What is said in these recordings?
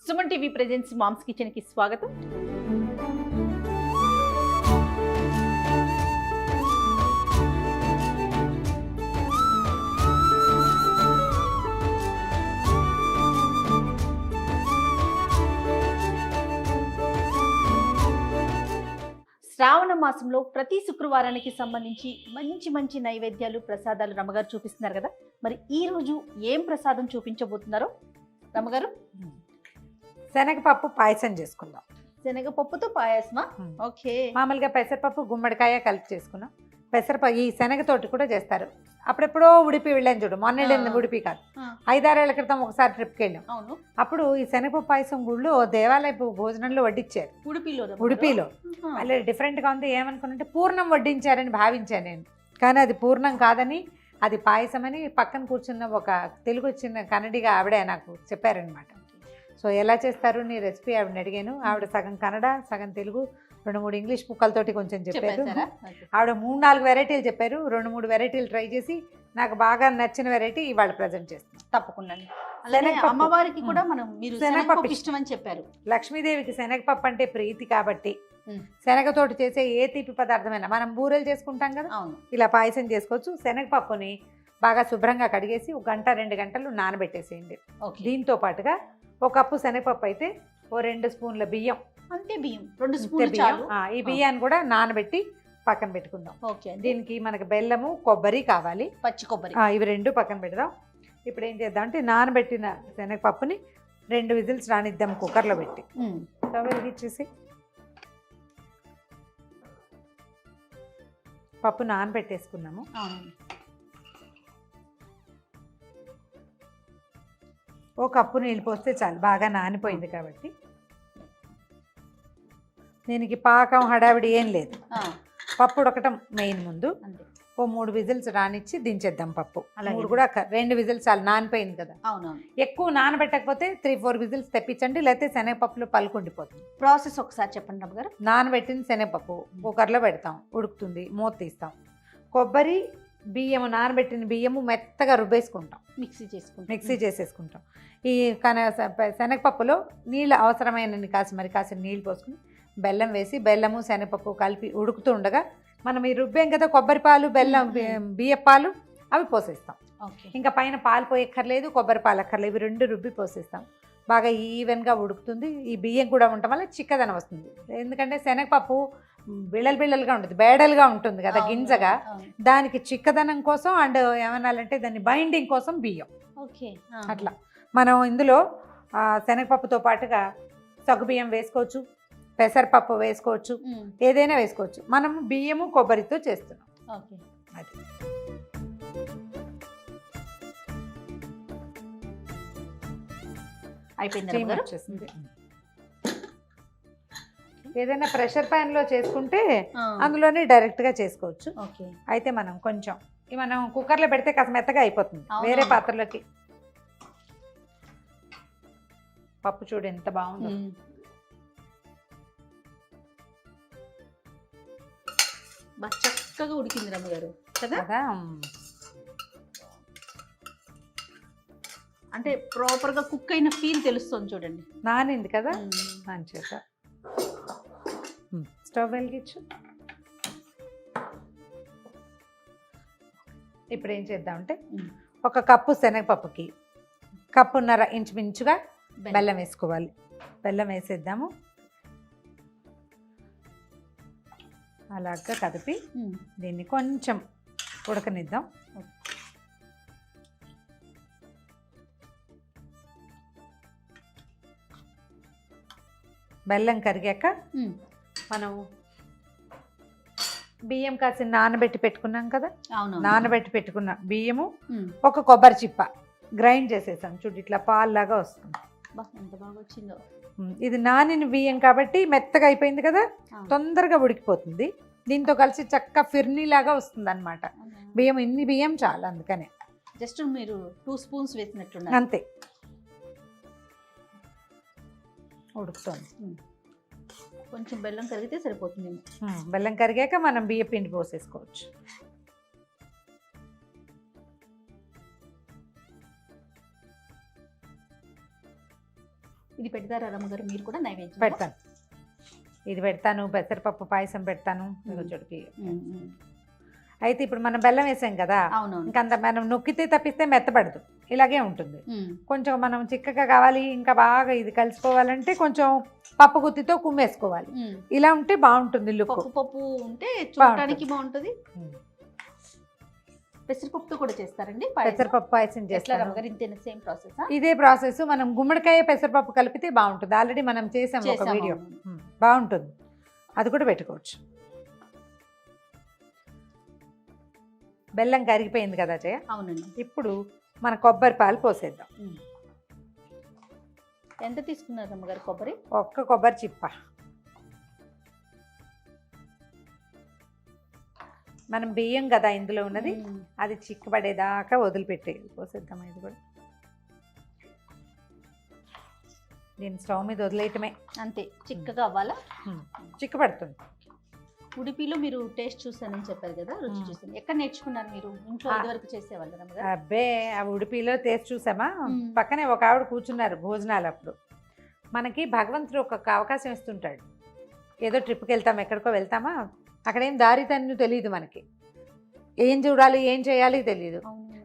Suman TV presents mom's kitchen కి స్వాగతం. శ్రావణ మాసంలో ప్రతి శుక్రవారానికి సంబంధించి మంచి మంచి నైవేద్యాలు ప్రసాదాలు రమ్మగారు చూపిస్తున్నారు కదా. మరి ఈ రోజు ఏం ప్రసాదం చూపించబోతున్నారో రమ్మగారు? శనగపప్పు పాయసం చేసుకుందాం. శనగపప్పుతో పాయసమా? ఓకే. మామూలుగా పెసరపప్పు గుమ్మడికాయ కలిపి చేసుకున్నాం. పెసరపప్పు ఈ శనగతోటి కూడా చేస్తారు. అప్పుడెప్పుడో ఉడిపి వెళ్ళాను చూడు, మొన్న వెళ్ళింది ఉడిపి కాదు, 5-6 ఏళ్ల క్రితం ఒకసారి ట్రిప్కి వెళ్ళాం. అవును. అప్పుడు ఈ శనగపప్పు పాయసం గుళ్ళు దేవాలయపు భోజనంలో వడ్డించారు. ఉడిపిలో అలా డిఫరెంట్గా ఉంది. ఏమనుకున్నంటే పూర్ణం వడ్డించారని భావించాను నేను, కానీ అది పూర్ణం కాదని, అది పాయసం అని పక్కన కూర్చున్న ఒక తెలుగు వచ్చిన కన్నడిగా ఆవిడే నాకు చెప్పారనమాట. సో ఎలా చేస్తారు నీ రెసిపీ ఆవిడని అడిగాను. ఆవిడ సగం కన్నడ సగం తెలుగు 2-3 ఇంగ్లీష్ ముక్కలతోటి కొంచెం చెప్పారు. ఆవిడ 3-4 వెరైటీలు చెప్పారు. 2-3 వెరైటీలు ట్రై చేసి నాకు బాగా నచ్చిన వెరైటీ ఇవాళ ప్రజెంట్ చేస్తాను. తప్పకుండా. అమ్మవారికి కూడా మనం మీరు శనగపప్పు ఇష్టం అని చెప్పారు. లక్ష్మీదేవికి శనగపప్పు అంటే ప్రీతి కాబట్టి శనగతోటి చేసే ఏ తీపి పదార్థమైనా, మనం బూరెలు చేసుకుంటాం కదా, ఇలా పాయసం చేసుకోవచ్చు. శనగపప్పుని బాగా శుభ్రంగా కడిగేసి 1-2 గంటలు నానబెట్టేసేయండి. దీంతో పాటుగా 1 కప్పు శనగపప్పు అయితే 2 స్పూన్ల బియ్యం, అంతే బియ్యం 2 స్పూన్లు చాలు. ఈ బియ్యాన్ని కూడా నానబెట్టి పక్కన పెట్టుకుందాం. ఓకే. దీనికి మనకి బెల్లము కొబ్బరి కావాలి, పచ్చి కొబ్బరి, ఇవి 2 పక్కన పెడదాం. ఇప్పుడు ఏం చేద్దాం అంటే నానబెట్టిన శనగపప్పుని 2 విజిల్స్ రానిద్దాం కుక్కర్లో పెట్టి. స్టవ్ వెలిగించేసి పప్పు నానబెట్టేసుకున్నాము. ఓ కప్పు నీళ్ళు పోస్తే చాలు, బాగా నానిపోయింది కాబట్టి. దీనికి పాకం హడావిడి ఏం లేదు, పప్పు ఉడకటం మెయిన్. ముందు ఓ 3 విజిల్స్ రానిచ్చి దించేద్దాం పప్పు. 3 కూడా 2 విజిల్స్ చాలు, నానిపోయింది కదా. ఎక్కువ నానబెట్టకపోతే 3-4 విజిల్స్ తెప్పించండి, లేకపోతే శనగపప్పులో పలుకుండిపోతుంది. ప్రాసెస్ ఒకసారి చెప్పండి రమ్మ గారు. నానబెట్టిన శనగపప్పు కుక్కర్లో పెడతాం, ఉడుకుతుంది, మూత తీస్తాం. కొబ్బరి బియ్యము, నానబెట్టిన బియ్యము మెత్తగా రుబ్బేసుకుంటాం, మిక్సీ చేసేసుకుంటాం. ఈ శనగపప్పులో నీళ్ళు అవసరమైన కాసిన నీళ్ళు పోసుకుని బెల్లం వేసి, బెల్లము శనగపప్పు కలిపి ఉడుకుతూ ఉండగా మనం ఈ రుబ్బేం కదా కొబ్బరి పాలు, బెల్లం, బియ్య పాలు అవి పోసేస్తాం. ఇంకా పైన పాలు పోయక్కర్లేదు, కొబ్బరి పాలు అక్కర్లేదు, ఇవి 2 రుబ్బి పోసేస్తాం. బాగా ఈవెన్గా ఉడుకుతుంది. ఈ బియ్యం కూడా ఉండటం వల్ల చిక్కదనం వస్తుంది. ఎందుకంటే శనగపప్పు బిళ్ళలుగా ఉంటుంది, బేడలుగా ఉంటుంది కదా గింజగా, దానికి చిక్కదనం కోసం అండ్ ఏమనాలంటే దాన్ని బైండింగ్ కోసం బియ్యం. అట్లా మనం ఇందులో శనగపప్పుతో పాటుగా సగ్గుబియ్యం వేసుకోవచ్చు, పెసరపప్పు వేసుకోవచ్చు, ఏదైనా వేసుకోవచ్చు. మనం బియ్యము కొబ్బరితో చేస్తున్నాం. అది అయిపోయింది. ఏదైనా ప్రెషర్ ప్యాన్ లో చేసుకుంటే అందులోనే డైరెక్ట్ గా చేసుకోవచ్చు. అయితే మనం కొంచెం మనం కుక్కర్లో పెడితే కాస్త మెత్తగా అయిపోతుంది. వేరే పాత్రలోకి పప్పు చూడు ఎంత బాగుందో. చక్కగా ఉడికింది రమ్మగారు కదా. అంటే ప్రాపర్ గా కుక్ అయిన ఫీల్ తెలుస్తుంది చూడండి. నానింది కదా మంచిగా. స్టవ్ వెలిగించు. ఇప్పుడు ఏం చేద్దామంటే 1 కప్పు శనగపప్పుకి 1.5 కప్పు ఇంచుమించుగా బెల్లం వేసుకోవాలి. బెల్లం వేసేద్దాము. అలాగా కదిపి దీన్ని కొంచెం ఉడకనిద్దాం. బెల్లం కరిగాక మనం బియ్యం కాసి నానబెట్టి పెట్టుకున్నాం కదా, నానబెట్టి పెట్టుకున్న బియ్యము 1 కొబ్బరి చిప్ప గ్రైండ్ చేసేసాం చూడు, ఇట్లా పాల్లాగా వస్తుంది. ఎంత బాగా వచ్చిందో. ఇది నానిన బియ్యం కాబట్టి మెత్తగా అయిపోయింది కదా, తొందరగా ఉడికిపోతుంది. దీంతో కలిసి చక్క ఫిర్నీలాగా వస్తుంది అనమాట. బియ్యం ఇన్ని బియ్యం చాలు, అందుకనే జస్ట్ మీరు 2 స్పూన్స్ వేసినట్టు అంతే. ఉడుకుతుంది. కొంచెం బెల్లం కరిగితే సరిపోతుంది. బెల్లం కరిగాక మనం బియ్య పిండి పోసేసుకోవచ్చు. ఇది పెడతారా రమ్మగారు మీరు కూడా నైవేద్యం? పెడతాను. ఇది పెడతాను, పెసరపప్పు పాయసం పెడతాను. చోటికి అయితే ఇప్పుడు మనం బెల్లం వేసాం కదా, అవునవును. ఇంకంత మనం నొక్కితే తప్పిస్తే మెత్తపడదు, ఇలాగే ఉంటుంది. కొంచెం మనం చిక్కగా కావాలి, ఇంకా బాగా ఇది కలిసిపోవాలంటే కొంచెం పప్పు గుత్తితో కుమ్మేసుకోవాలి. ఇలా ఉంటే బాగుంటుంది లుక్. పప్పు ఉంటే చూడటానికి బాగుంటుంది. పెసరపప్పుతో కూడా చేస్తారండి పెసరపప్పు పాయసం చేస్తారు. Same process? ఇదే ప్రాసెస్. మనం గుమ్మడికాయ పెసరపప్పు కలిపితే బాగుంటుంది. ఆల్రెడీ మనం చేసాం ఒక వీడియో, బాగుంటుంది. అది కూడా పెట్టుకోవచ్చు. బెల్లం కరిగిపోయింది కదా జయ. అవునండి. ఇప్పుడు మన కొబ్బరి పాలు పోసేద్దాం. ఎంత తీసుకున్నారు అమ్మగారు కొబ్బరి? ఒక్క కొబ్బరి చిప్ప. మనం బియ్యం కదా ఇందులో ఉన్నది, అది చిక్కబడేదాకా వదిలిపెట్టేది. పోసేద్దాం. ఇది కూడా దీన్ని స్టవ్ మీద వదిలేయటమే, అంతే. చిక్కగా అవ్వాలా? చిక్కబడుతుంది. ఉడిపిలో మీరు టేస్ట్ చూసానని చెప్పారు కదా, రుచి చూసాను. ఎక్కడ నేర్చుకున్నారు మీరు? ఇంట్లో ఇదివరకు చేసేవాళ్ళు? అబ్బే, ఆ ఉడిపిలో టేస్ట్ చూసామా? పక్కనే ఒక ఆవిడ కూర్చున్నారు భోజనాలు అప్పుడు. మనకి భగవంతుడు ఒక అవకాశం ఇస్తుంటాడు. ఏదో ట్రిప్కి వెళ్తాం, ఎక్కడికో వెళ్తామా, అక్కడేం దారి తన్ను తెలియదు మనకి, ఏం చూడాలి ఏం చేయాలి తెలియదు.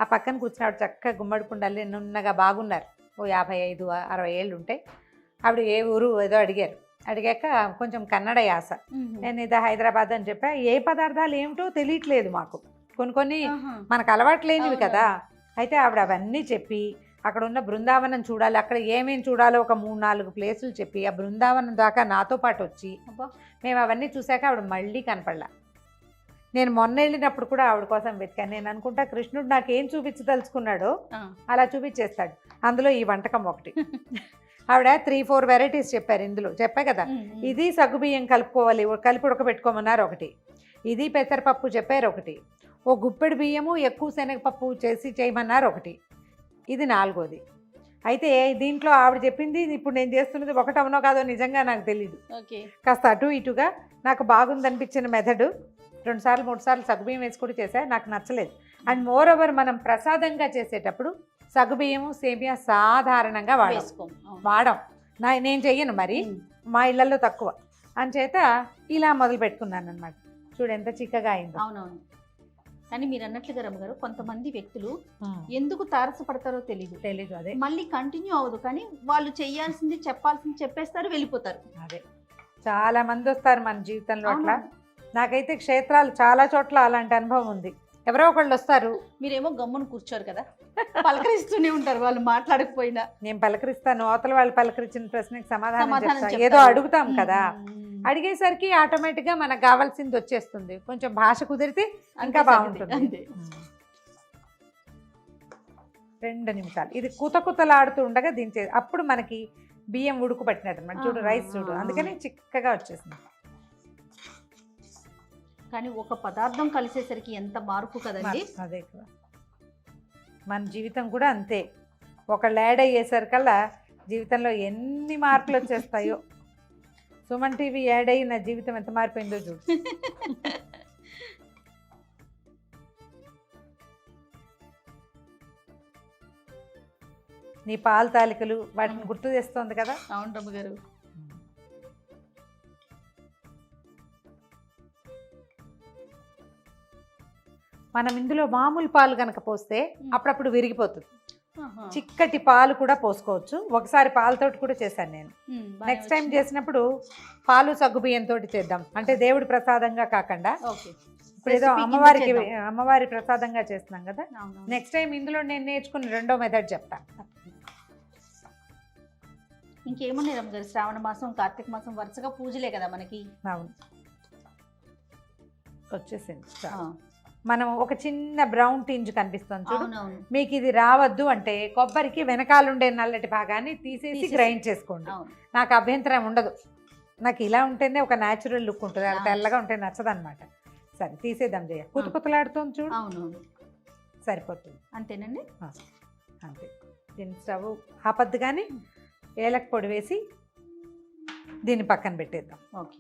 ఆ పక్కన కూర్చున్నాడు చక్కగా గుమ్మడి కుండలు నున్నగా బాగున్నారు. ఓ 55-60 ఏళ్ళు ఉంటాయి. ఆవిడ ఏ ఊరు ఏదో అడిగారు. అడిగాక కొంచెం కన్నడ యాస. నేను ఇది హైదరాబాద్ అని చెప్పా. ఏ పదార్థాలు ఏమిటో తెలియట్లేదు మాకు, కొన్ని మనకు అలవాటు లేనివి కదా. అయితే ఆవిడ అవన్నీ చెప్పి అక్కడ ఉన్న బృందావనం చూడాలి, అక్కడ ఏమేమి చూడాలో ఒక 3-4 ప్లేసులు చెప్పి ఆ బృందావనం దాకా నాతో పాటు వచ్చి మేము అవన్నీ చూశాక ఆవిడ మళ్ళీ కనపడలా. నేను మొన్న వెళ్ళినప్పుడు కూడా ఆవిడ కోసం వెతికాను. నేను అనుకుంటా కృష్ణుడు నాకేం చూపించదలుచుకున్నాడో అలా చూపించేస్తాడు. అందులో ఈ వంటకం ఒకటి. ఆవిడ 3-4 వెరైటీస్ చెప్పారు. ఇందులో చెప్పా కదా, ఇది సగ్గుబియ్యం కలుపుకోవాలి, కలిపి ఉడకబెట్టుకోమన్నారు ఒకటి, ఇది పెసరపప్పు చెప్పారు ఒకటి, ఓ గుప్పెడు బియ్యము ఎక్కువ శనగపప్పు చేసి చేయమన్నారు ఒకటి, ఇది 4వది. అయితే దీంట్లో ఆవిడ చెప్పింది ఇప్పుడు నేను చేస్తున్నది ఒకటి అవునో కాదో నిజంగా నాకు తెలీదు. కాస్త అటు ఇటుగా నాకు బాగుందనిపించిన మెథడు 2-3 సార్లు సగ్గుబియ్యం వేసి కూడా చేశా, నాకు నచ్చలేదు. అండ్ మోర్ ఓవర్ మనం ప్రసాదంగా చేసేటప్పుడు సగ్గుబియ్యము సేమియా సాధారణంగా వాడం. నేను చెయ్యను, మరి మా ఇళ్లలో తక్కువ అంచేత ఇలా మొదలు పెట్టుకున్నాను అనమాట. చూడు ఎంత చిక్కగా అయింది. అవునవును. కానీ మీరు అన్నట్లుగా రమ్మగారు, కొంతమంది వ్యక్తులు ఎందుకు తారసపడతారో తెలీదు. అదే మళ్ళీ కంటిన్యూ అవ్వదు. కానీ వాళ్ళు చెయ్యాల్సింది చెప్పాల్సింది చెప్పేస్తారు, వెళ్ళిపోతారు. అదే చాలా మంది వస్తారు మన జీవితంలో అట్లా. నాకైతే క్షేత్రాలు చాలా చోట్ల అలాంటి అనుభవం ఉంది. ఎవరో ఒకళ్ళు వస్తారు, మీరేమో గమ్మును కూర్చోరు కదా, పలకరిస్తూనే ఉంటారు. వాళ్ళు మాట్లాడకపోయినా నేను పలకరిస్తాను. అవతల వాళ్ళు పలకరించిన ప్రశ్నకి సమాధానం ఏదో అడుగుతాం కదా, అడిగేసరికి ఆటోమేటిక్గా మనకు కావాల్సింది వచ్చేస్తుంది. కొంచెం భాష కుదిరితే ఇంకా బాగుంటుంది. 2 నిమిషాలు ఇది కుతకుతలాడుతూ ఉండగా దించేది. అప్పుడు మనకి బియ్యం ఉడుకు పట్టినట్టు అనమాట. చూడు రైస్ చూడు, అందుకని చిక్కగా వచ్చేసింది. కానీ ఒక పదార్థం కలిసేసరికి ఎంత మార్పు కదండి. అదే కదా, మన జీవితం కూడా అంతే. ఒకళ్ళు యాడ్ అయ్యేసరికల్లా జీవితంలో ఎన్ని మార్పులు వచ్చేస్తాయో. సుమన్ టీవీ యాడ్ అయ్యి నా జీవితం ఎంత మారిపోయిందో చూడు. నీ పాల తాలికలు వాటిని గుర్తు చేస్తోంది కదా. అవును రమ్మగారు. మనం ఇందులో మామూలు పాలు కనుక పోస్తే అప్పుడప్పుడు విరిగిపోతుంది. చిక్కటి పాలు కూడా పోసుకోవచ్చు. ఒకసారి పాలతోటి కూడా చేశాను నేను. నెక్స్ట్ టైం చేసినప్పుడు పాలు సగ్గుబియ్యంతో చేద్దాం, అంటే దేవుడి ప్రసాదంగా కాకుండా. ఇప్పుడు ఏదో అమ్మవారి ప్రసాదంగా చేస్తున్నాం కదా. నెక్స్ట్ టైం ఇందులో నేను నేర్చుకున్న 2వ మెథడ్ చెప్తా. ఇంకేమున్నాయి రమ్మగారు, శ్రావణ మాసం కార్తీక మాసం వరుసగా పూజలే కదా మనకి. అవును, వచ్చేసింది. మనం ఒక చిన్న బ్రౌన్ టింజ్ కనిపిస్తుంది చూడు, మీకు ఇది రావద్దు అంటే కొబ్బరికి వెనకాలండే నల్లటి భాగాన్ని తీసేసి గ్రైండ్ చేసుకోండి. నాకు అభ్యంతరం ఉండదు. నాకు ఇలా ఉంటేనే ఒక న్యాచురల్ లుక్ ఉంటుంది, అలా తెల్లగా ఉంటే నచ్చదు అనమాట. సరే తీసేద్దాం జయ. కుతకుతలాడుతుంది చూడు. అవును, సరిపోతుంది. అంతేనండి. అంతే. దీన్ని స్టవ్ ఆపద్దు కానీ ఏలక పొడి వేసి దీన్ని పక్కన పెట్టేద్దాం. ఓకే,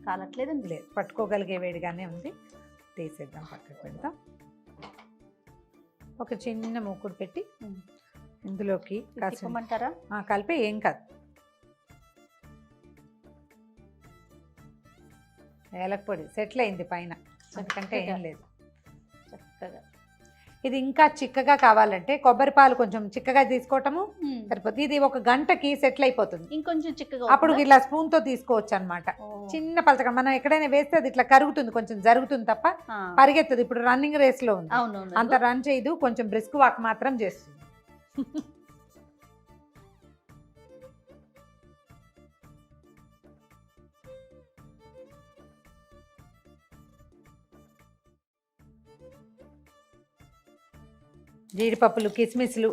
కాలట్లేదండి. లేదు, పట్టుకోగలిగే వేడిగానే ఉంది. తీసేద్దాం, పక్కకు పెడతాం. ఒక చిన్న మూకుడు పెట్టి ఇందులోకి కాస్త తిప్పమంటారా? కలిపి ఏం కాదు, ఏలక పొడి సెటిల్ అయింది పైన, ఎందుకంటే ఏం లేదు. చక్కగా ఇది ఇంకా చిక్కగా కావాలంటే కొబ్బరి పాలు కొంచెం చిక్కగా తీసుకోవటము సరిపోతుంది. ఇది 1 గంటకి సెటిల్ అయిపోతుంది. ఇంకొంచెం చిక్కగా అప్పుడు ఇలా స్పూన్తో తీసుకోవచ్చు అనమాట. చిన్న పలచగా మనం ఎక్కడైనా వేస్తే అది ఇట్లా కరుగుతుంది, కొంచెం జరుగుతుంది తప్ప పరిగెత్తదు. ఇప్పుడు రన్నింగ్ రేస్లో ఉంది, అంత రన్ చేయదు, కొంచెం బ్రిస్క్ వాక్ మాత్రం చేస్తుంది. జీడిపప్పులు, కిస్మిస్లు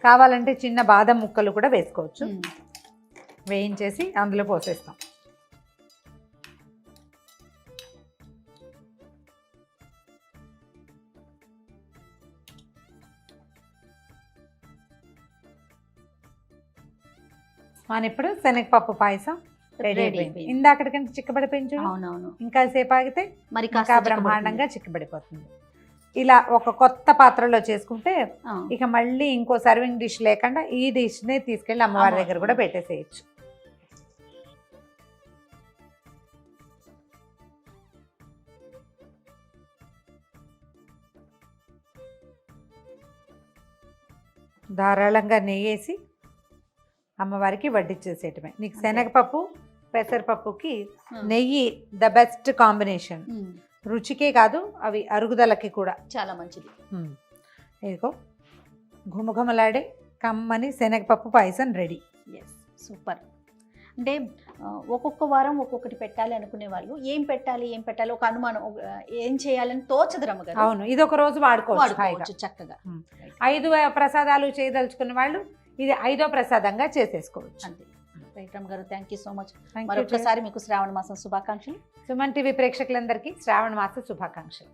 కావాలంటే చిన్న బాదం ముక్కలు కూడా వేసుకోవచ్చు. వేయించేసి అందులో పోసేస్తాం. మన ఇప్పుడు శనగపప్పు పాయసం రెడీ అయిపోయింది. ఇందాకటికంటే చిక్కబడిపోయింది చూడు. అవునవును. ఇంకా సేపు ఆగితే మరి ఇంకా బ్రహ్మాండంగా చిక్కబడిపోతుంది. ఇలా ఒక కొత్త పాత్రలో చేసుకుంటే ఇక మళ్ళీ ఇంకో సర్వింగ్ డిష్ లేకుండా ఈ డిష్ని తీసుకెళ్ళి అమ్మవారి దగ్గర కూడా పెట్టేసేయచ్చు. ధారాళంగా నెయ్యేసి అమ్మవారికి వడ్డిచ్చేసేయటమే. నీకు శనగపప్పు పెసరపప్పుకి నెయ్యి ద బెస్ట్ కాంబినేషన్. రుచికే కాదు, అవి అరుగుదలకి కూడా చాలా మంచిది. ఇదిగో ఘుమఘుమలాడే కమ్మని శనగపప్పు పాయసం రెడీ. సూపర్. అంటే ఒక్కొక్క వారం ఒక్కొక్కటి పెట్టాలి అనుకునే వాళ్ళు ఏం పెట్టాలి ఒక అనుమానం, ఏం చేయాలని తోచదు రమ్మగారు. అవును, ఇది ఒక రోజు వాడుకోవచ్చు చక్కగా. 5 ప్రసాదాలు చేయదలుచుకున్న వాళ్ళు ఇది 5వ ప్రసాదంగా చేసేసుకోవచ్చు. అంతే. రైట్ రమ్మగారు, థ్యాంక్ యూ సో మచ్. మరొకసారి మీకు శ్రావణ మాసం శుభాకాంక్షలు. సుమన్ టీవీ ప్రేక్షకులందరికీ శ్రావణ మాస శుభాకాంక్షలు.